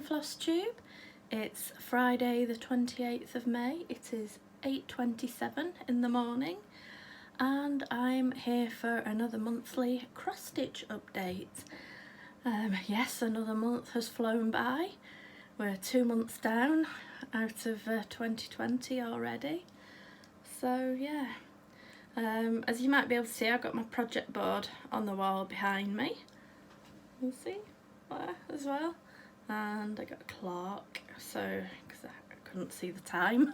Floss Tube. It's Friday the 28th of May. It is 8:27 in the morning and I'm here for another monthly cross stitch update. Yes, another month has flown by. We're 2 months down out of 2020 already. So yeah, as you might be able to see, I've got my project board on the wall behind me. You see there as well, and I got a clock, so because I couldn't see the time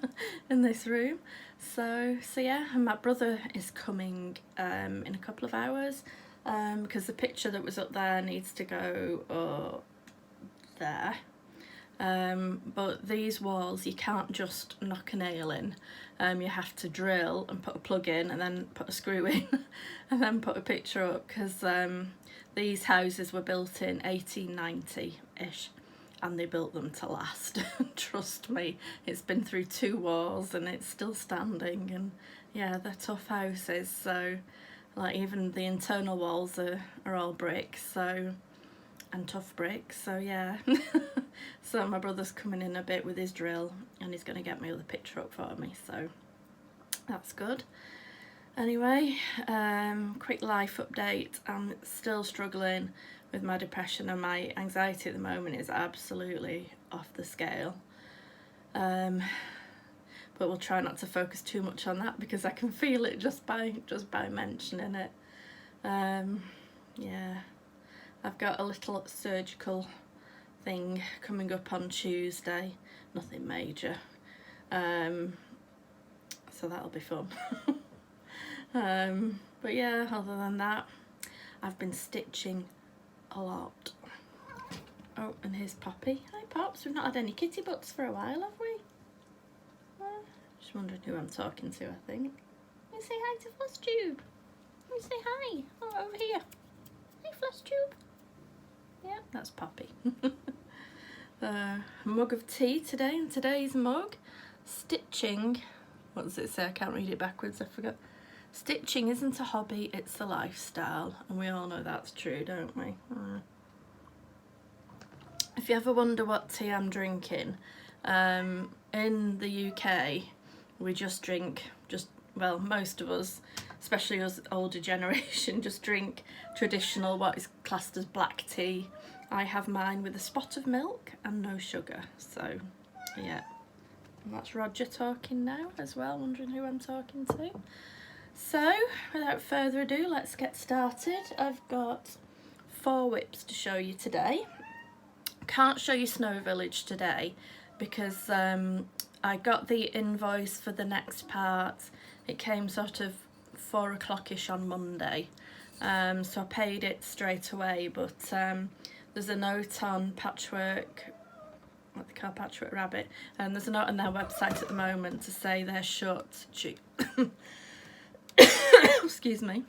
in this room. So yeah, and my brother is coming in a couple of hours because the picture that was up there needs to go up there. But these walls you can't just knock a nail in. You have to drill and put a plug in and then put a screw in and then put a picture up, because these houses were built in 1890-ish and they built them to last. Trust me, it's been through 2 wars and it's still standing, and yeah, they're tough houses. So like even the internal walls are all brick, so, and tough bricks, so yeah. So my brother's coming in a bit with his drill and he's going to get me the picture up for me, so that's good. Anyway, quick life update. I'm still struggling with my depression, and my anxiety at the moment is absolutely off the scale. But we'll try not to focus too much on that because I can feel it just by mentioning it. Yeah, I've got a little surgical thing coming up on Tuesday, nothing major, so that'll be fun. But yeah, other than that, I've been stitching a lot. Oh, and here's Poppy. Hi Pops, we've not had any kitty butts for a while, have we? Just wondering who I'm talking to, I think. Let me say hi to Floss Tube. Let me say hi. Oh, over here. Hey Floss Tube. Yeah, that's Poppy. A mug of tea today, and today's mug, stitching, what does it say? I can't read it backwards, I forgot. Stitching isn't a hobby, it's a lifestyle, and we all know that's true, don't we? If you ever wonder what tea I'm drinking, in the UK we just drink, well, most of us, especially us older generation, just drink traditional, what is classed as black tea. I have mine with a spot of milk and no sugar, so yeah. And that's Roger talking now as well, wondering who I'm talking to. So without further ado, let's get started. I've got 4 whips to show you today. Can't show you Snow Village today because I got the invoice for the next part. It came sort of 4 o'clock-ish on Monday, so I paid it straight away, but there's a note on Patchwork, what they call Patchwork Rabbit, and there's a note on their website at the moment to say they're shut. Excuse me,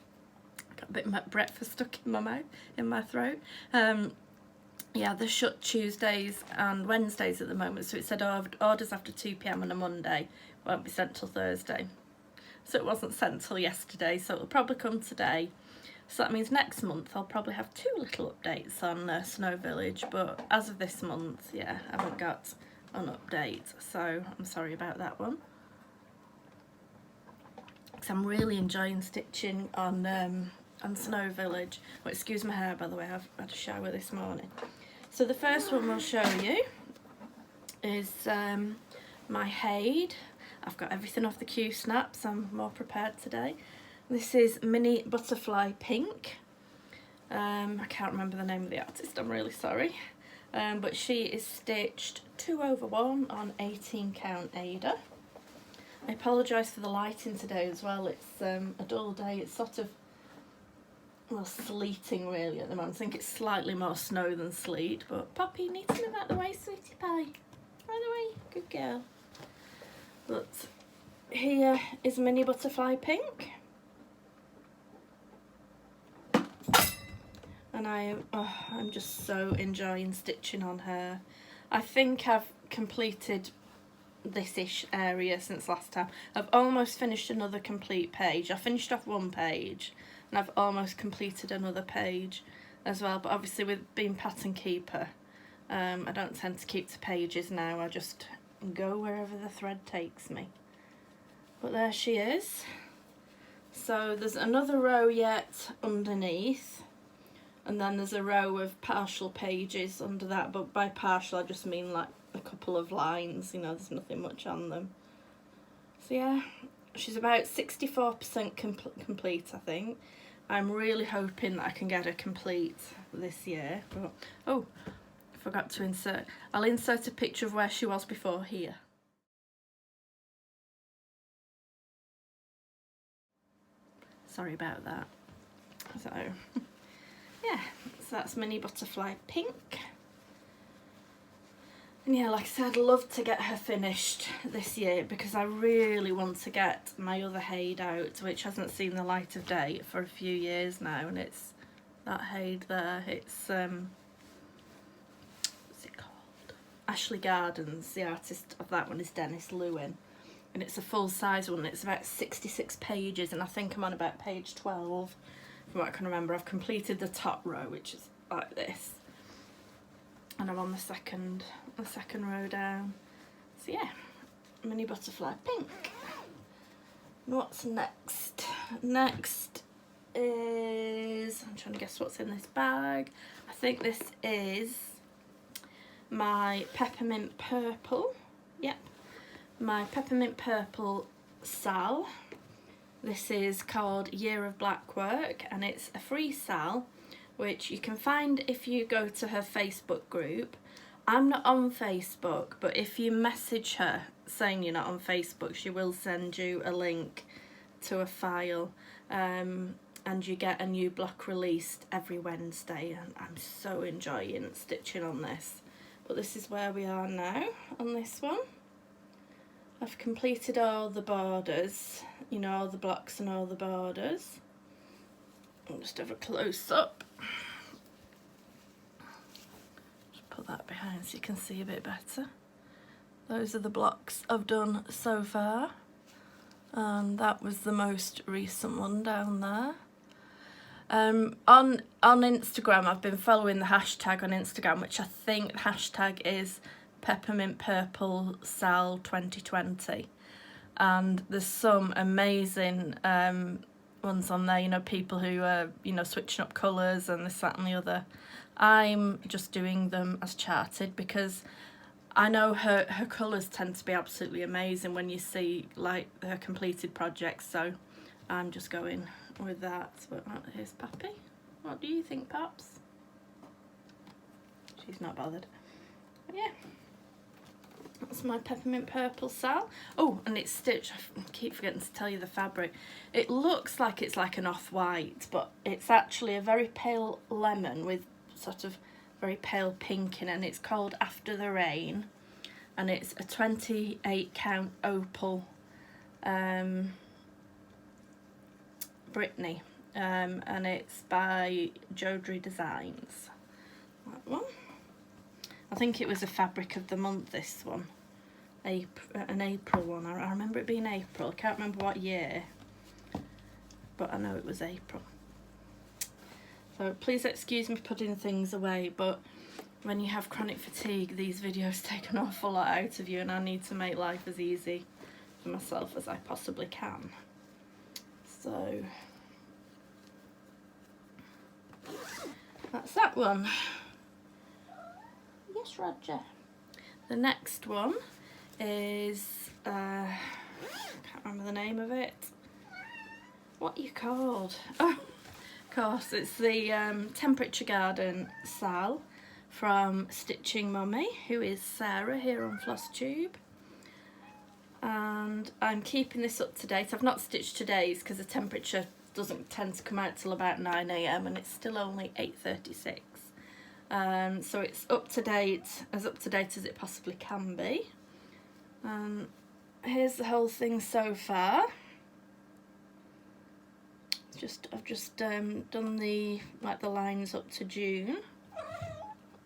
got a bit of breakfast stuck in my mouth, in my throat. Yeah, they're shut Tuesdays and Wednesdays at the moment, so it said orders after 2 PM on a Monday won't be sent till Thursday. So it wasn't sent till yesterday, so it'll probably come today. So that means next month I'll probably have 2 little updates on Snow Village, but as of this month, yeah, I haven't got an update, so I'm sorry about that one. Because I'm really enjoying stitching on Snow Village. Oh, excuse my hair, by the way, I've had a shower this morning. So the first one we'll show you is my Haid. I've got everything off the Q snaps, I'm more prepared today. This is Mini Butterfly Pink. I can't remember the name of the artist, I'm really sorry. But she is stitched 2/1 on 18 count Ada. I apologise for the lighting today as well, it's a dull day, it's sort of, well, sleeting really at the moment. I think it's slightly more snow than sleet, but Poppy, you need to move out the way, sweetie pie. Out the way, good girl. But here is Mini Butterfly Pink. And I'm just so enjoying stitching on her. I think I've completed this-ish area since last time. I've almost finished another complete page. I finished off 1 page and I've almost completed another page as well, but obviously with being pattern keeper I don't tend to keep to pages now, I just go wherever the thread takes me. But there she is. So there's another row yet underneath, and then there's a row of partial pages under that, but by partial I just mean like a couple of lines, you know, there's nothing much on them. So yeah, she's about 64% complete, I think. I'm really hoping that I can get her complete this year. But, oh, I forgot to insert. I'll insert a picture of where she was before here. Sorry about that. So, yeah, so that's Mini Butterfly Pink. And yeah, like I said, I'd love to get her finished this year because I really want to get my other Haid out, which hasn't seen the light of day for a few years now, and it's that Haid there. It's, what's it called? Ashley Gardens. The artist of that one is Dennis Lewin. And it's a full size one. It's about 66 pages, and I think I'm on about page 12 from what I can remember. I've completed the top row, which is like this, and I'm on the second row down. So yeah, Mini Butterfly Pink. And what's next? Next is, I'm trying to guess what's in this bag. I think this is my Peppermint Purple. Yep. My Peppermint Purple sal. This is called Year of Black Work, and it's a free sal which you can find if you go to her Facebook group. I'm not on Facebook, but if you message her saying you're not on Facebook, she will send you a link to a file, and you get a new block released every Wednesday, and I'm so enjoying stitching on this. But this is where we are now on this one. I've completed all the borders, you know, all the blocks and all the borders. I'll just have a close up. Just put that behind so you can see a bit better. Those are the blocks I've done so far. And that was the most recent one down there. On Instagram, I've been following the hashtag on Instagram, which I think the hashtag is Peppermint Purple Sal 2020, and there's some amazing ones on there, you know, people who are, you know, switching up colours and this, that and the other. I'm just doing them as charted because I know her colours tend to be absolutely amazing when you see like her completed projects, so I'm just going with that. But here's Pappy. What do you think, Pops? She's not bothered. But yeah. That's my Peppermint Purple sal. Oh, and it's stitched. I keep forgetting to tell you the fabric. It looks like it's like an off-white, but it's actually a very pale lemon with sort of very pale pink in it, and it's called After the Rain, and it's a 28 count opal Brittany, and it's by Jodrey Designs. That one. I think it was a fabric of the month, this one. An April one. I remember it being April. I can't remember what year, but I know it was April. So please excuse me putting things away, but when you have chronic fatigue, these videos take an awful lot out of you, and I need to make life as easy for myself as I possibly can. So that's that one. Yes, Roger. The next one is, I can't remember the name of it. What are you called? Oh, of course, it's the Temperature Garden sal from Stitching Mummy, who is Sarah here on Floss Tube. And I'm keeping this up to date. I've not stitched today's because the temperature doesn't tend to come out till about 9 AM and it's still only 8:36. So it's up to date as it possibly can be. Here's the whole thing so far. I've just done the lines up to June.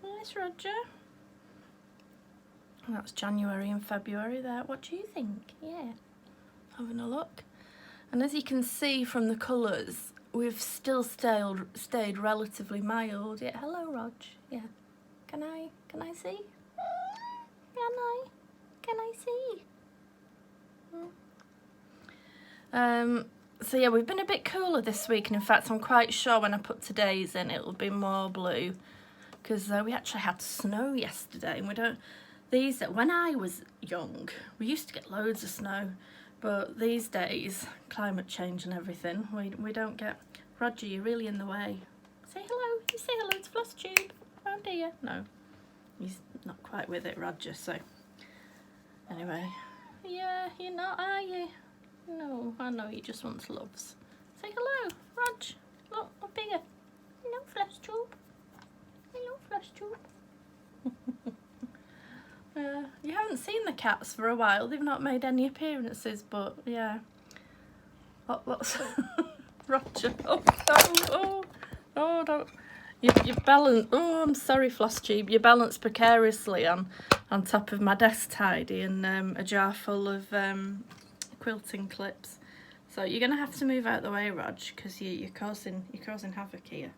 Nice, Roger. And that's January and February there. What do you think? Yeah, having a look. And as you can see from the colours, we've still stayed relatively mild. Yeah, hello, Rog. Yeah, Can I see? Can I see? So yeah, we've been a bit cooler this week, and in fact I'm quite sure when I put today's in it'll be more blue, because we actually had snow yesterday, and we don't, when I was young we used to get loads of snow, but these days, climate change and everything, we don't get. Roger, you're really in the way. Say hello. You say hello to Floss Tube. Oh dear. No, he's not quite with it, Roger, so anyway. Yeah, you're not, are you? No, I know he just wants loves. Say hello, Rog. Look, up here. Hello, Floss Tube. Hello, Floss Tube. You haven't seen the cats for a while. They've not made any appearances, but yeah. What's Roger? Oh, don't. You balance. Oh, I'm sorry, Floss Tube. You balance precariously on top of my desk tidy and a jar full of quilting clips. So you're gonna have to move out the way, Rog, because you're causing havoc here.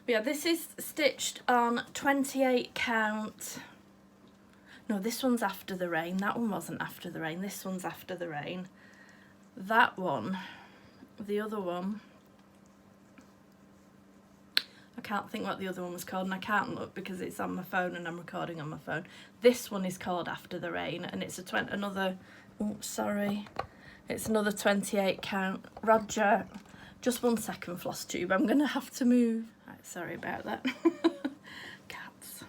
But yeah, this is stitched on 28 count. No, this one's after the rain. That one wasn't after the rain. This one's after the rain. That one, the other one, I can't think what the other one was called, and I can't look because it's on my phone and I'm recording on my phone. This one is called After the Rain, and it's another, oh sorry, it's another 28 count. Roger, just 1 second, Floss Tube, I'm gonna have to move. Right, sorry about that. Cats.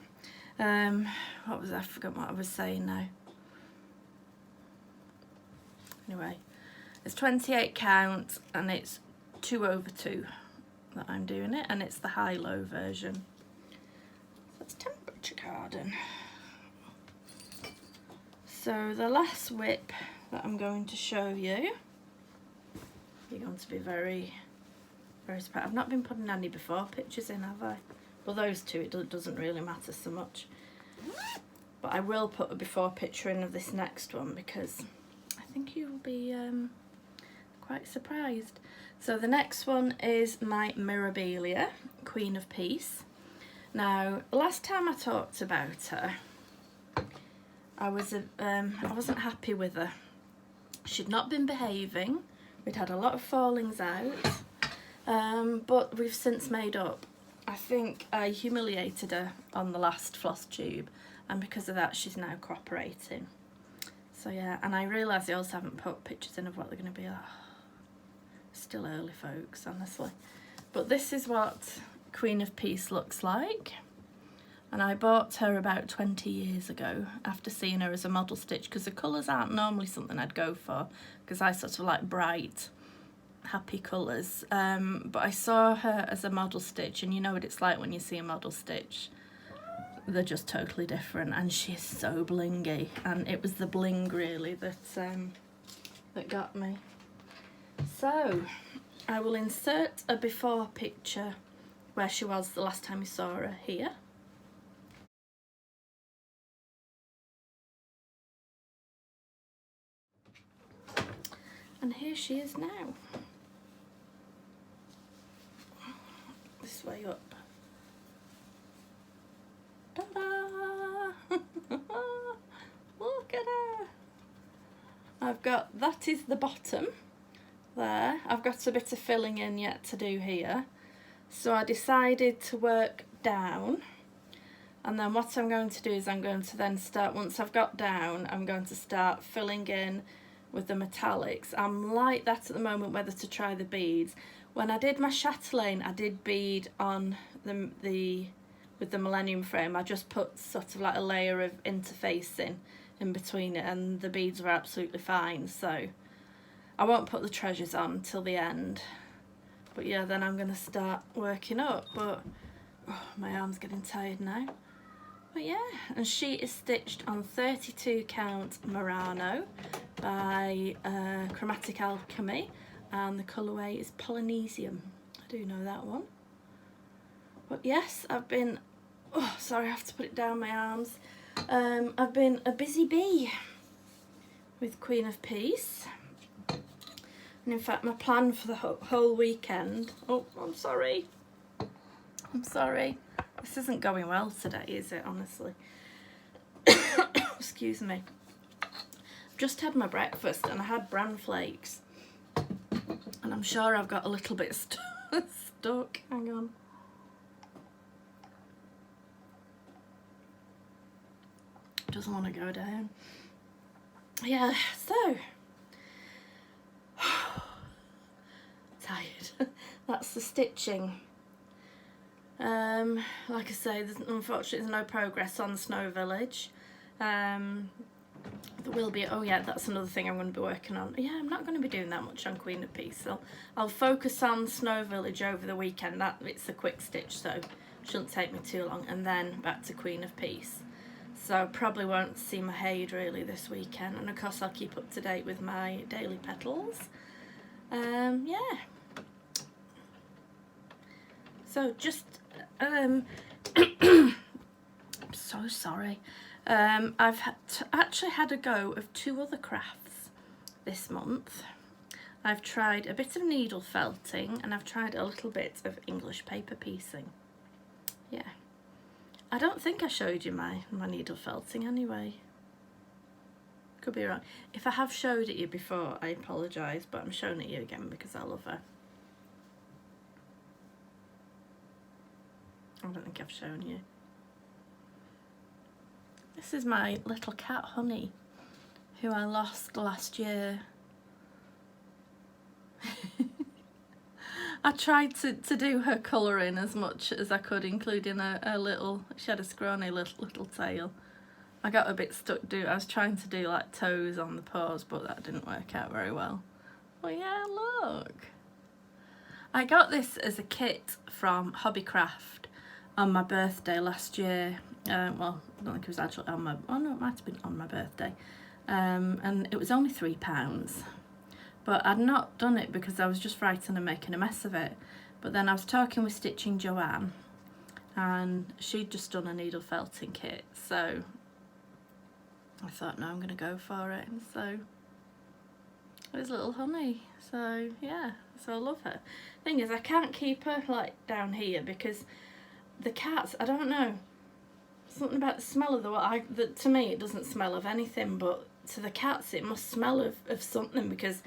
I forgot what I was saying now. Anyway, it's 28 count and it's 2/2 that I'm doing it, and it's the high-low version. So it's temperature carding. So the last whip that I'm going to show you, you're going to be very, very surprised. I've not been putting any before pictures in, have I? Well, those two, it doesn't really matter so much. But I will put a before picture in of this next one because I think you'll be quite surprised. So the next one is my Mirabilia, Queen of Peace. Now, last time I talked about her, I wasn't happy with her. She'd not been behaving. We'd had a lot of fallings out, but we've since made up. I think I humiliated her on the last Floss Tube, and because of that she's now cooperating. So yeah, and I realise I also haven't put pictures in of what they're going to be like. Still early, folks, honestly. But this is what Queen of Peace looks like, and I bought her about 20 years ago after seeing her as a model stitch, because the colours aren't normally something I'd go for, because I sort of like bright, happy colours, but I saw her as a model stitch, and you know what it's like when you see a model stitch. They're just totally different, and she's so blingy, and it was the bling really that got me. So I will insert a before picture where she was the last time you saw her here. And here she is now. This way up. Ta-da! Look at her! That is the bottom. There, I've got a bit of filling in yet to do here, so I decided to work down, and then what I'm going to do is I'm going to then start, once I've got down, I'm going to start filling in with the metallics. I'm like that at the moment whether to try the beads. When I did my chatelaine, I did bead on with the Millennium frame. I just put sort of like a layer of interfacing in between it, and the beads were absolutely fine, so I won't put the treasures on till the end. But yeah, then I'm going to start working up, but oh, my arm's getting tired now. But yeah, and she is stitched on 32 count Murano by Chromatic Alchemy, and the colourway is Polynesium. I do know that one. But yes, I've been, oh sorry, I have to put it down my arms. I've been a busy bee with Queen of Peace. And in fact, my plan for the whole weekend, oh, I'm sorry, This isn't going well today, is it, honestly? Excuse me. Just had my breakfast and I had bran flakes. And I'm sure I've got a little bit stuck. Hang on. Doesn't want to go down. Yeah, so. Tired. That's the stitching. Like I say, unfortunately there's no progress on Snow Village. There will be, oh yeah, that's another thing I'm going to be working on. Yeah, I'm not going to be doing that much on Queen of Peace, so I'll focus on Snow Village over the weekend. It's a quick stitch, so it shouldn't take me too long, and then back to Queen of Peace. So probably won't see my Haid really this weekend, and of course I'll keep up to date with my daily petals. Yeah. So just, I'm so sorry. I've actually had a go of 2 other crafts this month. I've tried a bit of needle felting and I've tried a little bit of English paper piecing. Yeah. I don't think I showed you my needle felting anyway. Could be wrong. If I have showed it you before, I apologise, but I'm showing it you again because I love her. I don't think I've shown you. This is my little cat Honey, who I lost last year. I tried to do her colouring as much as I could, including a little, she had a scrawny little tail. I got a bit stuck I was trying to do like toes on the paws, but that didn't work out very well. Well, yeah, look. I got this as a kit from Hobbycraft on my birthday last year. Well, I don't think it was actually on my, oh no, it might have been on my birthday. And it was only £3. But I'd not done it because I was just frightened of making a mess of it. But then I was talking with Stitching Joanne, and she'd just done a needle felting kit, so I thought, no, I'm going to go for it. And so there's little Honey. So yeah, so I love her. Thing is, I can't keep her like down here because the cats, I don't know, something about the smell of to me it doesn't smell of anything, but to the cats it must smell of something, because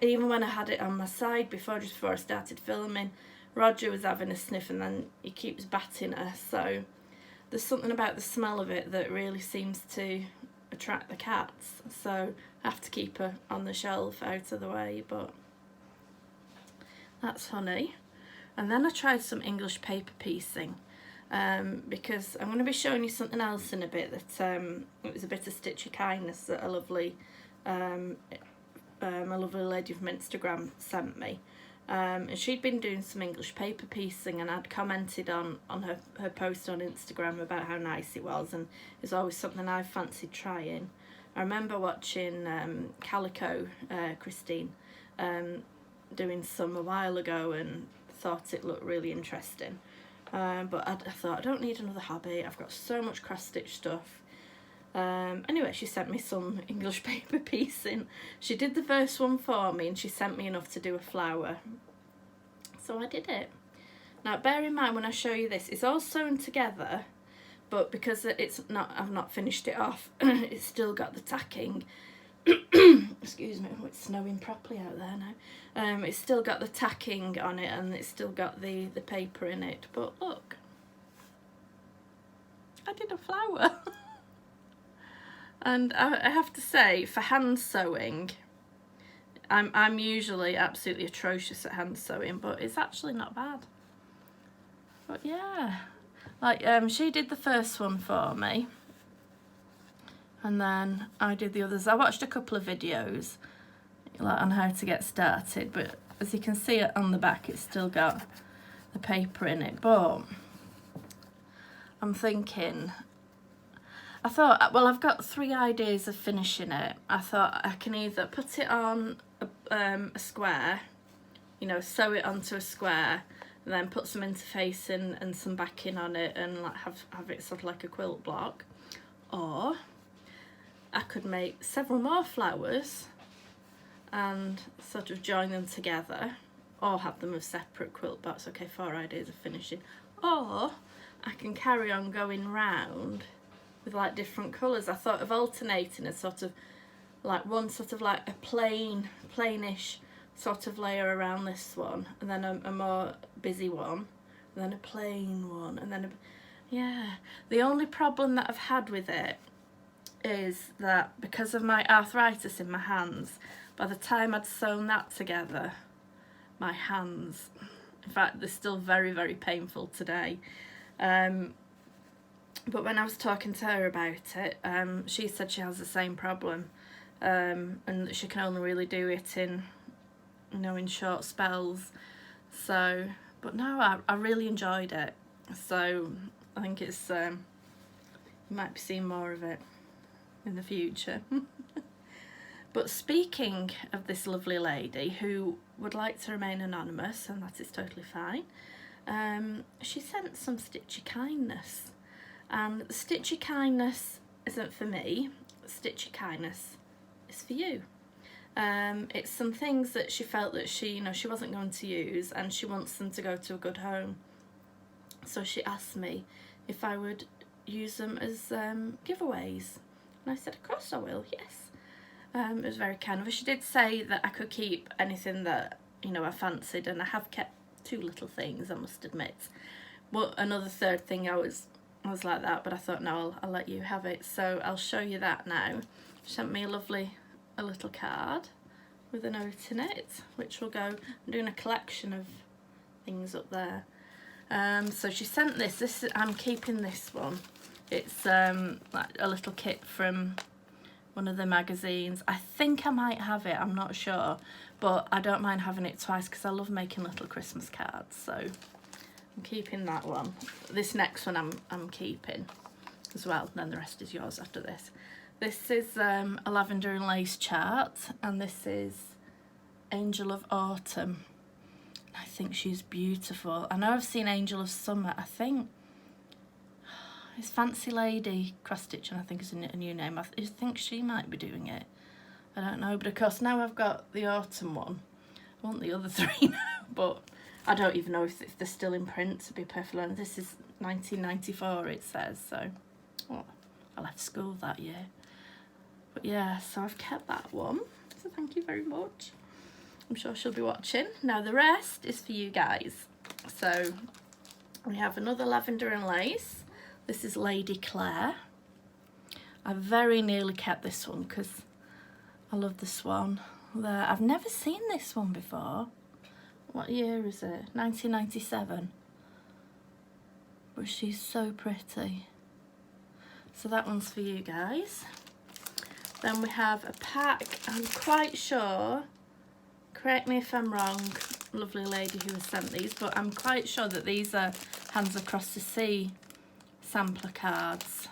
even when I had it on my side just before I started filming, Roger was having a sniff and then he keeps batting her, so there's something about the smell of it that really seems to attract the cats, so I have to keep her on the shelf out of the way. But that's Honey. And then I tried some English paper piecing, because I'm going to be showing you something else in a bit that it was a bit of Stitchy kindness that a lovely lady from Instagram sent me, and she'd been doing some English paper piecing, and I'd commented on her post on Instagram about how nice it was, and it's always something I fancied trying. I remember watching Calico Christine doing some a while ago and thought it looked really interesting, but I thought, I don't need another hobby, I've got so much cross stitch stuff. Anyway, she sent me some English paper piecing. She did the first one for me and she sent me enough to do a flower, so I did it. Now bear in mind when I show you this, it's all sewn together, but because I've not finished it off, it's still got the tacking. Excuse me, oh, it's snowing properly out there now. It's still got the tacking on it and it's still got the paper in it, but look, I did a flower. And I have to say, for hand sewing, I'm usually absolutely atrocious at hand sewing, but it's actually not bad. But yeah, like she did the first one for me, and then I did the others. I watched a couple of videos like on how to get started, but as you can see on the back, it's still got the paper in it. But I'm thinking, I thought, well, I've got 3 ideas of finishing it. I thought I can either put it on a square, you know, sew it onto a square, and then put some interfacing and some backing on it and like have it sort of like a quilt block. Or I could make several more flowers and sort of join them together, or have them as separate quilt blocks. Okay, 4 ideas of finishing. Or I can carry on going round with like different colours. I thought of alternating a sort of like one sort of like a plainish sort of layer around this one, and then a more busy one, and then a plain one, and then yeah. The only problem that I've had with it is that because of my arthritis in my hands, by the time I'd sewn that together, my hands, in fact, they're still very, very painful today. But when I was talking to her about it, she said she has the same problem, and that she can only really do it in, you know, in short spells. So, but no, I really enjoyed it. So I think it's, you might be seeing more of it in the future. But speaking of this lovely lady who would like to remain anonymous, and that is totally fine, she sent some stitchy kindness. And stitchy kindness isn't for me, stitchy kindness is for you. It's some things that she felt that she wasn't going to use, and she wants them to go to a good home. So she asked me if I would use them as giveaways. And I said, of course I will, yes. It was very kind of her. She did say that I could keep anything that, you know, I fancied, and I have kept 2 little things, I must admit. But another third thing I was like that, but I thought, no, I'll let you have it. So I'll show you that now. She sent me a little card with a note in it, which will go, I'm doing a collection of things up there. So she sent this, I'm keeping this one. It's like a little kit from one of the magazines. I think I might have it, I'm not sure, but I don't mind having it twice because I love making little Christmas cards. So I'm keeping that one. This next one I'm keeping as well, then the rest is yours after this. This is a lavender and lace chart, and this is Angel of Autumn. I think she's beautiful. I know I've seen Angel of Summer. I think it's Fancy Lady Cross Stitch, and I think it's a new name. I think she might be doing it. I don't know, but of course now I've got the autumn one. I want the other 3 now, but I don't even know if they're still in print, to be perfectly honest. This is 1994, it says, so I left school that year. But yeah, so I've kept that one, so thank you very much. I'm sure she'll be watching. Now the rest is for you guys. So we have another lavender and lace. This is Lady Claire. I very nearly kept this one because I love the swan there. I've never seen this one before. What year is it? 1997. But she's so pretty. So that one's for you guys. Then we have a pack. I'm quite sure, correct me if I'm wrong, lovely lady who has sent these, but I'm quite sure that these are Hands Across the Sea sampler cards.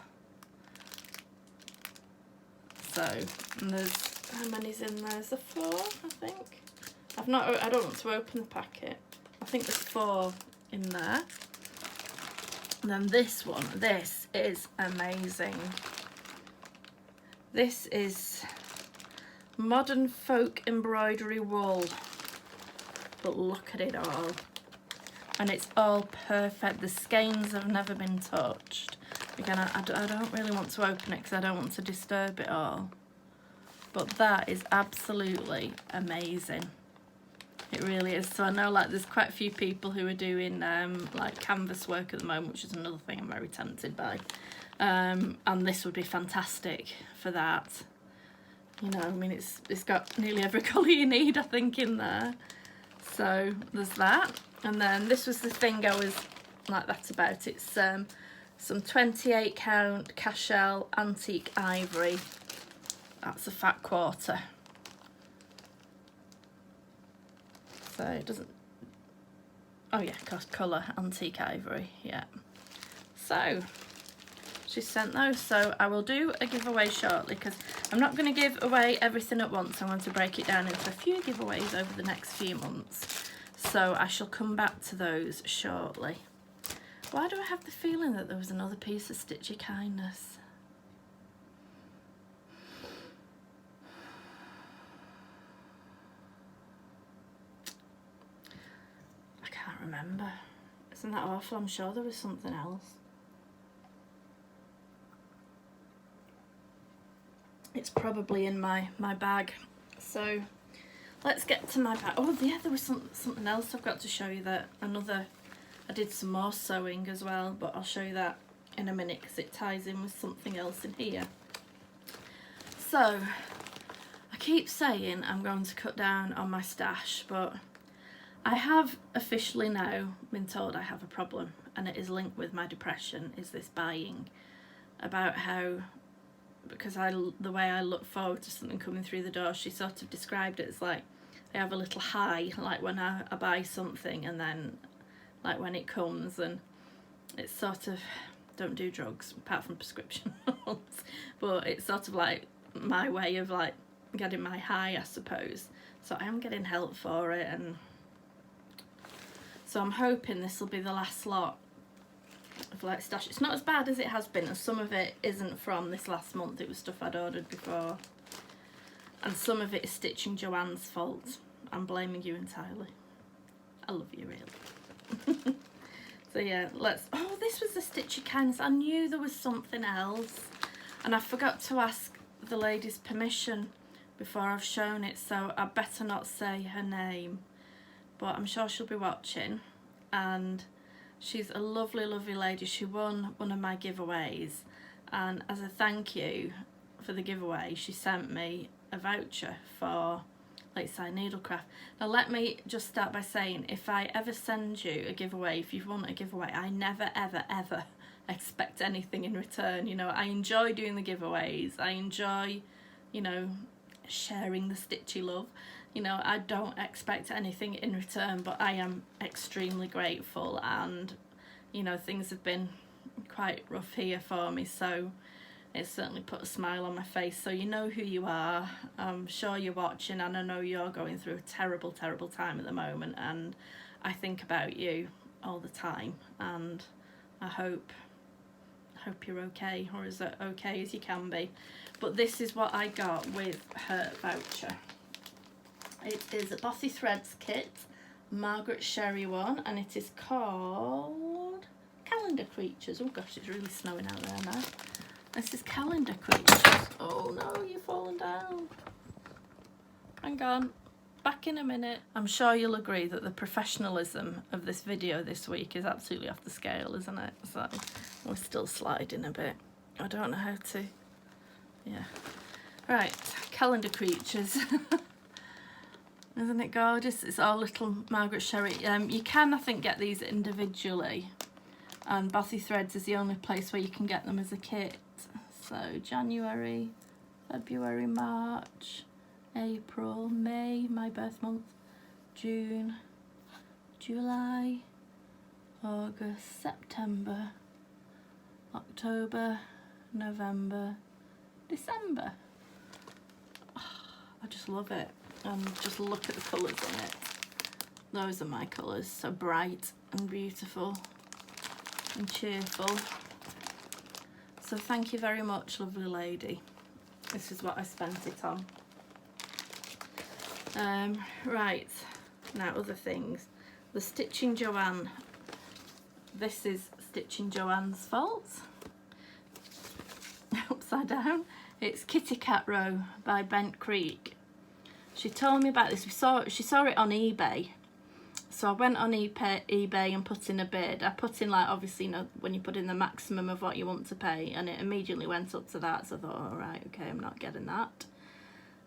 So, and there's, how many's in there? There's 4, I think. I don't want to open the packet. I think there's 4 in there. And then this one, this is amazing. This is Modern Folk Embroidery Wool. But look at it all. And it's all perfect. The skeins have never been touched. Again, I don't really want to open it because I don't want to disturb it all. But that is absolutely amazing. It really is. So I know like there's quite a few people who are doing like canvas work at the moment, which is another thing I'm very tempted by. And this would be fantastic for that. You know, I mean, it's got nearly every colour you need, I think, in there. So there's that. And then this was the thing I was like that about. It's some 28 count Cashel antique ivory. That's a fat quarter. So it doesn't, oh yeah, colour antique ivory, yeah. So she sent those, so I will do a giveaway shortly because I'm not going to give away everything at once. I want to break it down into a few giveaways over the next few months. So I shall come back to those shortly. Why do I have the feeling that there was another piece of Stitchy Kindness? I can't remember. Isn't that awful? I'm sure there was something else. It's probably in my bag. So let's get to my bag. Oh yeah, there was something else I've got to show you. That I did some more sewing as well, but I'll show you that in a minute because it ties in with something else in here. So I keep saying I'm going to cut down on my stash, but I have officially now been told I have a problem, and it is linked with my depression, is this buying. About how, because the way I look forward to something coming through the door, she sort of described it as like I have a little high, like when I buy something, and then like when it comes, and it's sort of, don't do drugs apart from prescription ones, but it's sort of like my way of like getting my high, I suppose. So I am getting help for it, and so I'm hoping this will be the last lot of like stash. It's not as bad as it has been, and some of it isn't from this last month. It was stuff I'd ordered before, and some of it is Stitching Joanne's fault. I'm blaming you entirely. I love you, really. So yeah, oh, this was the Stitchy Kindness. I knew there was something else, and I forgot to ask the lady's permission before I've shown it, so I better not say her name, but I'm sure she'll be watching. And she's a lovely, lovely lady. She won one of my giveaways, and as a thank you for the giveaway, she sent me a voucher for Lakeside Needlecraft. Now let me just start by saying, if I ever send you a giveaway, if you want a giveaway, I never ever ever expect anything in return. You know, I enjoy doing the giveaways, I enjoy, you know, sharing the stitchy love. You know, I don't expect anything in return, but I am extremely grateful, and you know, things have been quite rough here for me, so it certainly put a smile on my face. So you know who you are. I'm sure you're watching, and I know you're going through a terrible, terrible time at the moment, and I think about you all the time, and I hope you're okay, or as okay as you can be. But this is what I got with her voucher. It is a Bossy Threads kit, Margaret Sherry one, and it is called Calendar Creatures. Oh gosh, it's really snowing out there now. This is Calendar Creatures. Oh no, you've fallen down. Hang on, back in a minute. I'm sure you'll agree that the professionalism of this video this week is absolutely off the scale, isn't it? So we're still sliding a bit. I don't know how to, yeah. Right, Calendar Creatures. Isn't it gorgeous? It's all little Margaret Sherry. You can, I think, get these individually, and Bossy Threads is the only place where you can get them as a kit. So January, February, March, April, May, my birth month, June, July, August, September, October, November, December. Oh, I just love it. And just look at the colours in it. Those are my colours, so bright and beautiful and cheerful. So thank you very much, lovely lady. This is what I spent it on. Right, now other things. The Stitching Joanne. This is Stitching Joanne's fault. Upside down. It's Kitty Cat Row by Bent Creek. She told me about this. She saw it on eBay, so I went on eBay and put in a bid. I put in, like, obviously, you know, when you put in the maximum of what you want to pay, and it immediately went up to that. So I thought, all right, okay, I'm not getting that.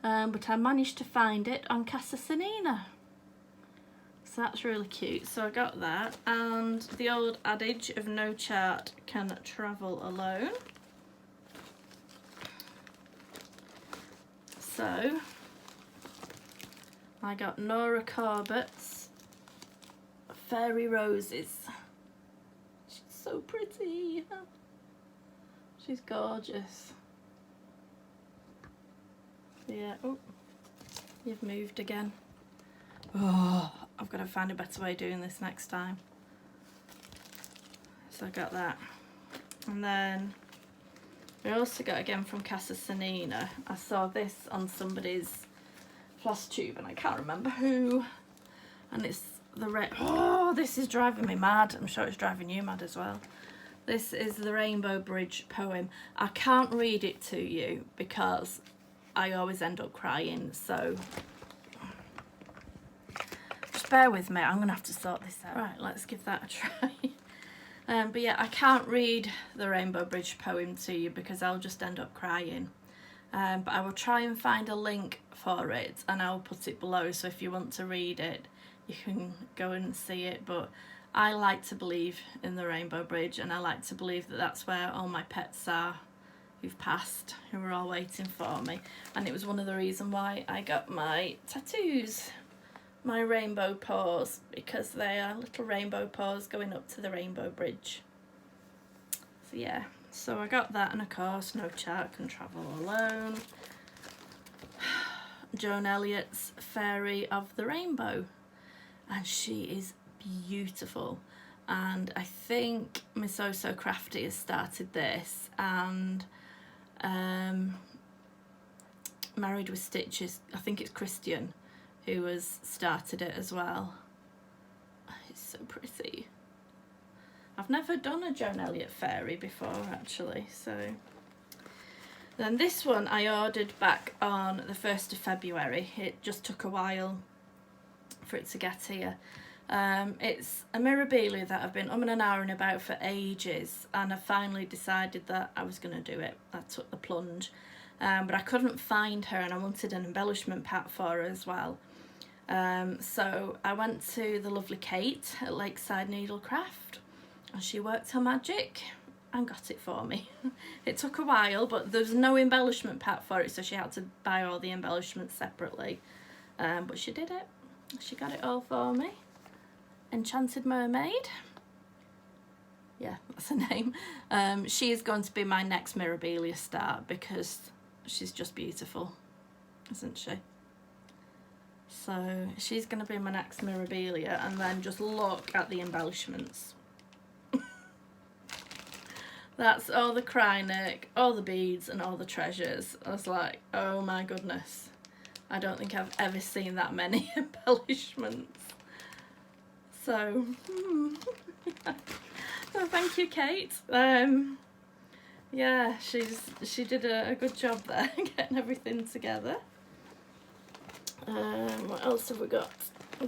But I managed to find it on Casa Sanina, so that's really cute. So I got that, and the old adage of no chart can travel alone. So I got Nora Corbett's Fairy Roses. She's so pretty. She's gorgeous. Yeah, oh, you've moved again. Oh, I've got to find a better way of doing this next time. So I got that. And then we also got, again from Casa Sanina, I saw this on somebody's Floss tube, and I can't remember who, and it's the red. Oh, this is driving me mad. I'm sure it's driving you mad as well. This is the Rainbow Bridge poem. I can't read it to you because I always end up crying, so just bear with me. I'm gonna have to sort this out. Right, let's give that a try. But yeah, I can't read the Rainbow Bridge poem to you because I'll just end up crying. But I will try and find a link for it, and I'll put it below, so if you want to read it you can go and see it. But I like to believe in the Rainbow Bridge, and I like to believe that that's where all my pets are who've passed, who were all waiting for me. And it was one of the reasons why I got my tattoos, my rainbow paws, because they are little rainbow paws going up to the Rainbow Bridge. So yeah, so I got that, and of course No Chart Can Travel Alone, Joan Elliott's Fairy of the Rainbow, and she is beautiful. And I think Miss Oh So Crafty has started this, and Married with Stitches, I think it's Christian who has started it as well. It's so pretty. I've never done a Joan Elliott fairy before actually, so. Then this one I ordered back on the 1st of February. It just took a while for it to get here. It's a Mirabilia that I've been and ahhing about for ages, and I finally decided that I was going to do it. I took the plunge, but I couldn't find her, and I wanted an embellishment pack for her as well. So I went to the lovely Kate at Lakeside Needlecraft, and she worked her magic and got it for me. It took a while, but there's no embellishment pack for it, so she had to buy all the embellishments separately, but she did it. She got it all for me. Enchanted Mermaid, yeah, that's her name. She is going to be my next Mirabilia start because she's just beautiful, isn't she? So she's going to be my next Mirabilia, and then just look at the embellishments. That's all the Krynic, all the beads and all the treasures. I was like, oh my goodness, I don't think I've ever seen that many embellishments. So, so thank you, Kate. Yeah, she did a good job there, getting everything together. What else have we got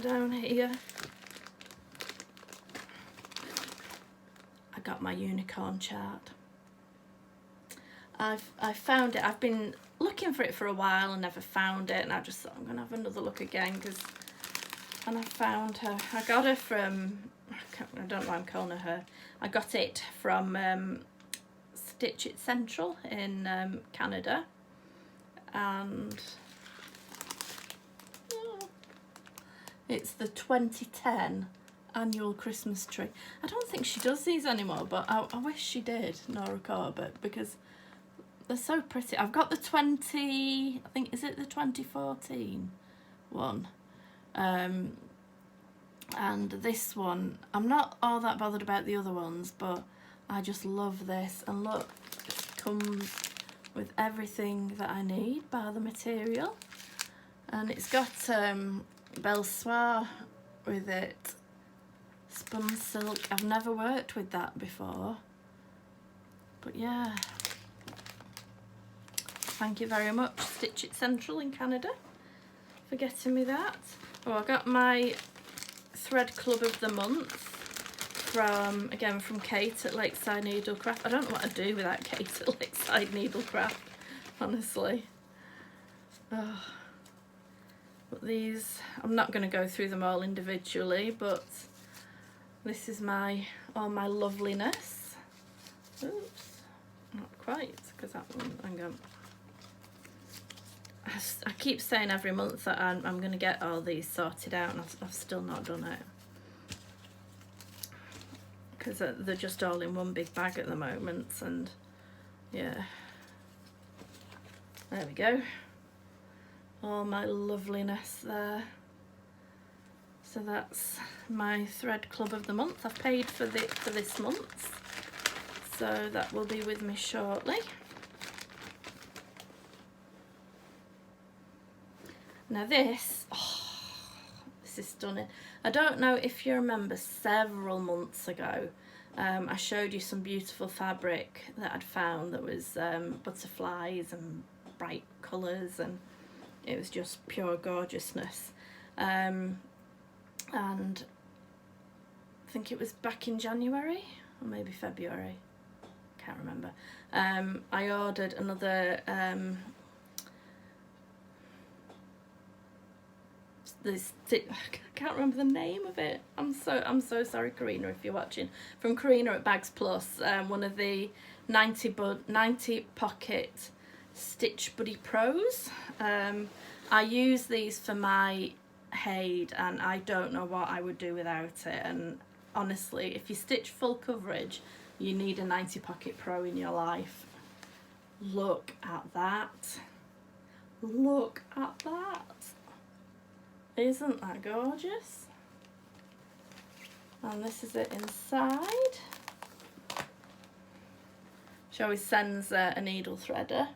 down here? I got my unicorn chart. I found it. I've been looking for it for a while and never found it, and I just thought I'm gonna have another look again, and I found her. I got her from, I don't know why I'm calling her. I got it from Stitch It Central in Canada, and it's the 2010 annual Christmas tree. I don't think she does these anymore, but I wish she did, Nora Corbett, because they're so pretty. I've got the I think, is it the 2014 one? And this one, I'm not all that bothered about the other ones, but I just love this. And look, it comes with everything that I need, bar the material. And it's got Belle Soir with it, spun silk. I've never worked with that before, but yeah, thank you very much, Stitch It Central in Canada, for getting me that. Oh, I got my Thread Club of the Month from, again, from Kate at Lakeside Needlecraft. I don't know what I'd do without Kate at Lakeside Needlecraft, honestly. Oh. But these, I'm not going to go through them all individually, but this is all my loveliness. Oops, not quite, because that one, hang on. I keep saying every month that I'm going to get all these sorted out, and I've still not done it. Because they're just all in one big bag at the moment, and yeah. There we go. All my loveliness there. So that's my Thread Club of the Month. I've paid for this month, so that will be with me shortly. Now this is stunning. I don't know if you remember, several months ago I showed you some beautiful fabric that I'd found that was butterflies and bright colours, and it was just pure gorgeousness. And I think it was back in January or maybe February, can't remember. I ordered another I can't remember the name of it. I'm so sorry, Karina, if you're watching. From Karina at Bags Plus, one of the 90 pocket Stitch Buddy Pros. I use these for my Haid, and I don't know what I would do without it. And honestly, if you stitch full coverage, you need a 90 pocket pro in your life. Look at that. Look at that. Isn't that gorgeous? And this is it inside. She always sends a needle threader.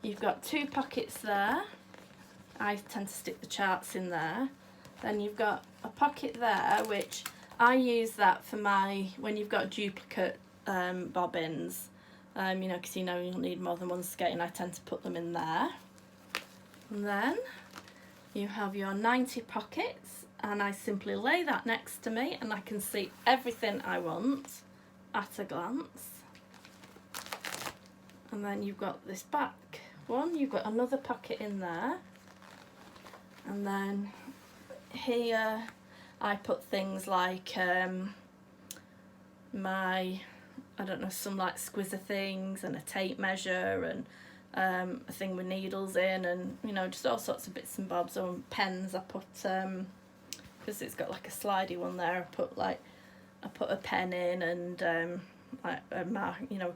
You've got 2 pockets there. I tend to stick the charts in there. Then you've got a pocket there, which I use that for when you've got duplicate bobbins, you know, because you know you'll need more than one skein. I tend to put them in there. And then you have your 90 pockets, and I simply lay that next to me and I can see everything I want at a glance. And then you've got this back one, you've got another pocket in there, and then here I put things like I don't know, some like squizzer things and a tape measure and a thing with needles in, and you know, just all sorts of bits and bobs. Or pens, I put because it's got like a slidey one there, I put a pen in, and like a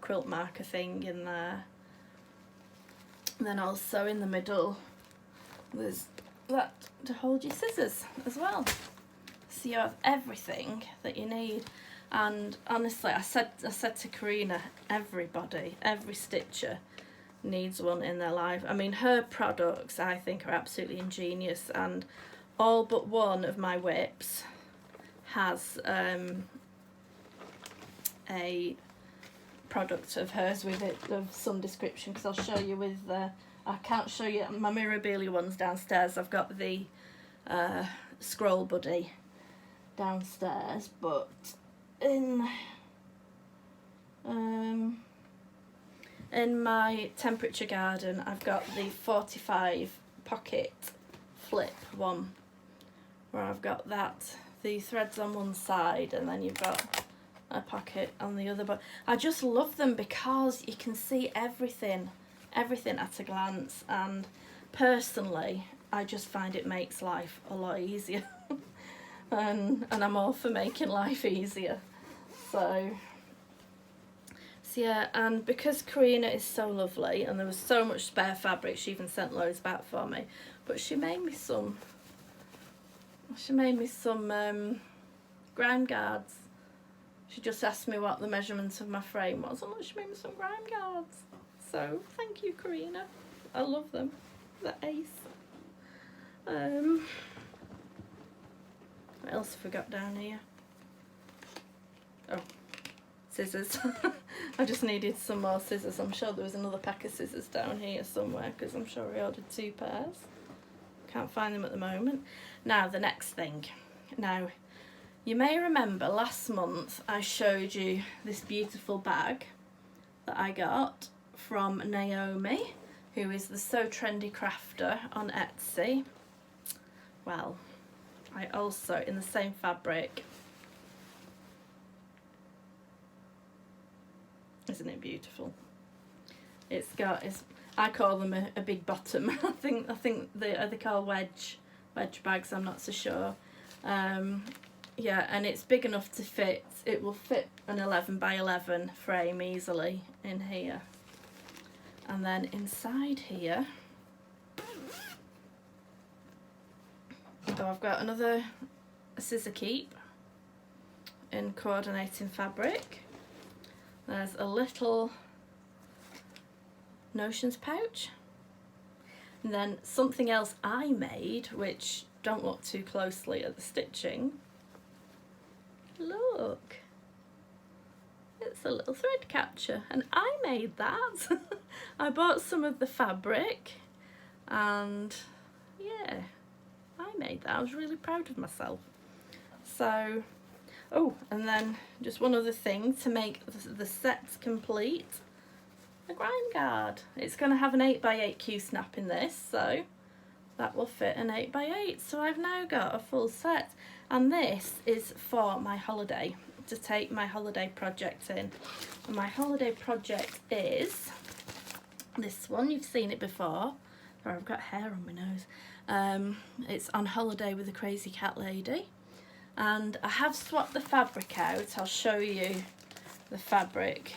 quilt marker thing in there. And then also in the middle there's that to hold your scissors as well, so you have everything that you need. And honestly, I said to Karina, every stitcher needs one in their life. I mean, her products I think are absolutely ingenious, and all but one of my whips has a product of hers with it of some description, because I'll show you with I can't show you my Mirabilia ones downstairs. I've got the scroll buddy downstairs, but in my temperature garden I've got the 45 pocket flip one, where I've got the threads on one side and then you've got a pocket on the other. But I just love them because you can see everything at a glance, and personally I just find it makes life a lot easier. and I'm all for making life easier. So yeah, and because Karina is so lovely and there was so much spare fabric, she even sent loads back for me, but she made me some grime guards. She just asked me what the measurement of my frame was, and she made me some grime guards. So thank you, Karina. I love them. They're ace. What else have we got down here? Oh, scissors. I just needed some more scissors. I'm sure there was another pack of scissors down here somewhere, because I'm sure I ordered 2 pairs. Can't find them at the moment. Now, the next thing. Now, you may remember last month I showed you this beautiful bag that I got from Naomi, who is the So Trendy Crafter on Etsy. Well, I also, in the same fabric, isn't it beautiful? I call them a big bottom. I think they call wedge bags, I'm not so sure. Yeah, and it's big enough to fit. It will fit an 11 by 11 frame easily in here. And then inside here, I've got another scissor keep in coordinating fabric. There's a little notions pouch, and then something else I made, which don't look too closely at the stitching. Look, it's it's a little thread catcher, and I made that. I bought some of the fabric and yeah, I made that. I was really proud of myself. So, oh, and then just one other thing to make the sets complete, a grime guard. It's going to have an 8x8 Q-snap in this, so that will fit an 8x8. So I've now got a full set, and this is for my holiday, to take my holiday project in. And my holiday project is this one. You've seen it before. Sorry, I've got hair on my nose. It's On Holiday with a Crazy Cat Lady, and I have swapped the fabric out. I'll show you the fabric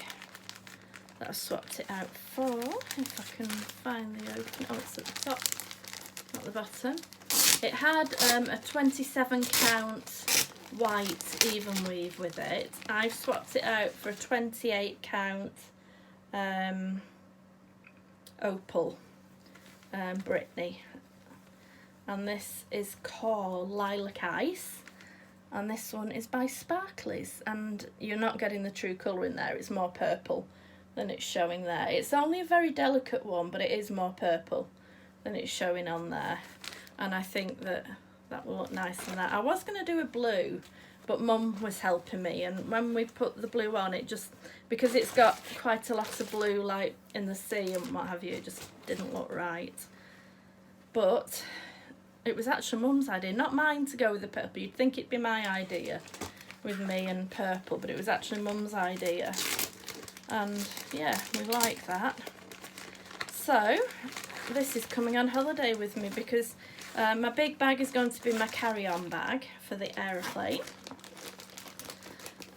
that I've swapped it out for, if I can find the open. Oh, it's at the top, not the bottom. It had a 27 count white even weave with it. I've swapped it out for a 28 count opal Brittany, and this is called Lilac Ice, and this one is by Sparklies, and you're not getting the true colour in there. It's more purple than it's showing there. It's only a very delicate one, but it is more purple than it's showing on there, and I think that that will look nice in that. I was going to do a blue, but Mum was helping me, and when we put the blue on, it just, because it's got quite a lot of blue like in the sea and what have you, it just didn't look right. But it was actually Mum's idea, not mine, to go with the purple. You'd think it'd be my idea with me and purple, but it was actually Mum's idea, and yeah, we like that. So this is coming on holiday with me, because my big bag is going to be my carry-on bag for the aeroplane,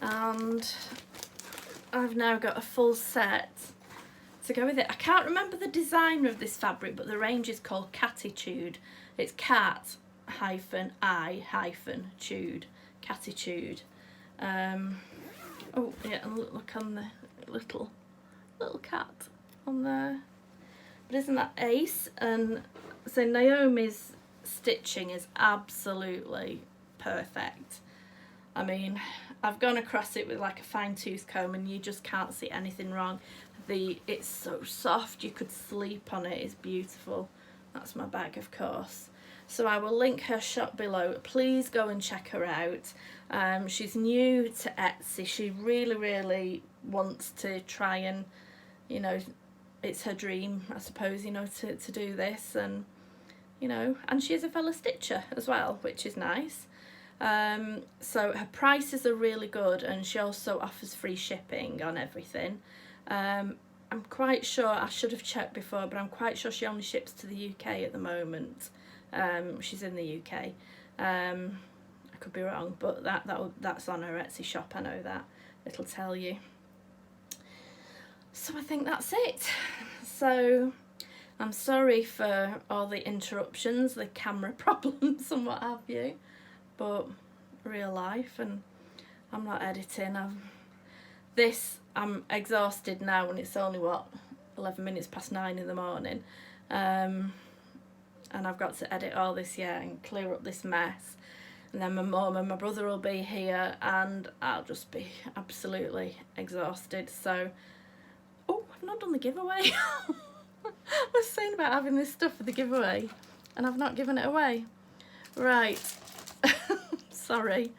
and I've now got a full set to go with it. I can't remember the designer of this fabric, but the range is called Cattitude. It's cat hyphen I hyphen tude, Cattitude. Oh yeah, and look on the little cat on there. But isn't that ace? And so Naomi's stitching is absolutely perfect. I mean, I've gone across it with like a fine-tooth comb, and you just can't see anything wrong. It's so soft, you could sleep on it. It's beautiful. That's my bag, of course. So I will link her shop below. Please go and check her out. She's new to Etsy. She really wants to try and, you know, it's her dream, I suppose, you know, to do this, and you know, and she is a fellow stitcher as well, which is nice. So her prices are really good, and she also offers free shipping on everything. I'm quite sure, I should have checked before, but I'm quite sure she only ships to the UK at the moment. She's in the UK. I could be wrong, but that's on her Etsy shop, I know that. It'll tell you. So I think that's it. So I'm sorry for all the interruptions, the camera problems and what have you, but real life, and I'm not editing. I'm exhausted now, and it's only, what, 11 minutes past 9 in the morning, and I've got to edit all this yet and clear up this mess, and then my mum and my brother will be here, and I'll just be absolutely exhausted. So, oh, I've not done the giveaway. I was saying about having this stuff for the giveaway, and I've not given it away. Right, sorry.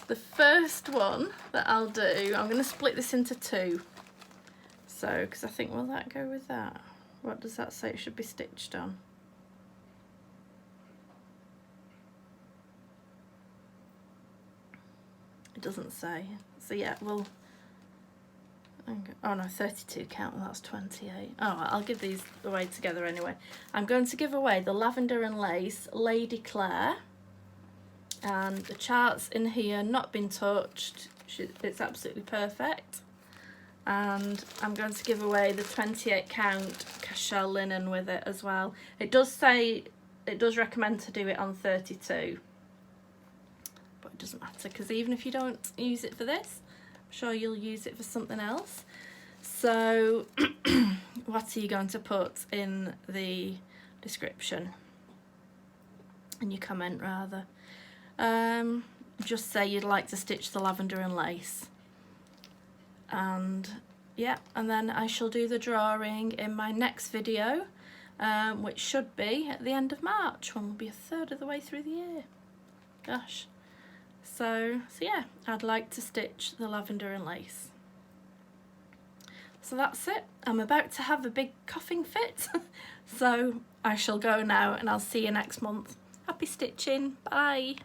The first one that I'll do, I'm going to split this into two. So, because I think, will that go with that? What does that say it should be stitched on? It doesn't say. So yeah, well, oh no, 32 count, well, that's 28. Oh, I'll give these away together anyway. I'm going to give away the Lavender and Lace Lady Claire. And the chart's in here, not been touched. It's absolutely perfect. And I'm going to give away the 28 count cashel linen with it as well. It does say, it does recommend to do it on 32. But it doesn't matter, because even if you don't use it for this, I'm sure you'll use it for something else. So what are you going to put in the description? In your comment rather. Just say you'd like to stitch the lavender and lace. And yeah, and then I shall do the drawing in my next video, which should be at the end of March, when we'll be a third of the way through the year. Gosh. So yeah, I'd like to stitch the lavender and lace. So that's it. I'm about to have a big coughing fit. So I shall go now, and I'll see you next month. Happy stitching. Bye.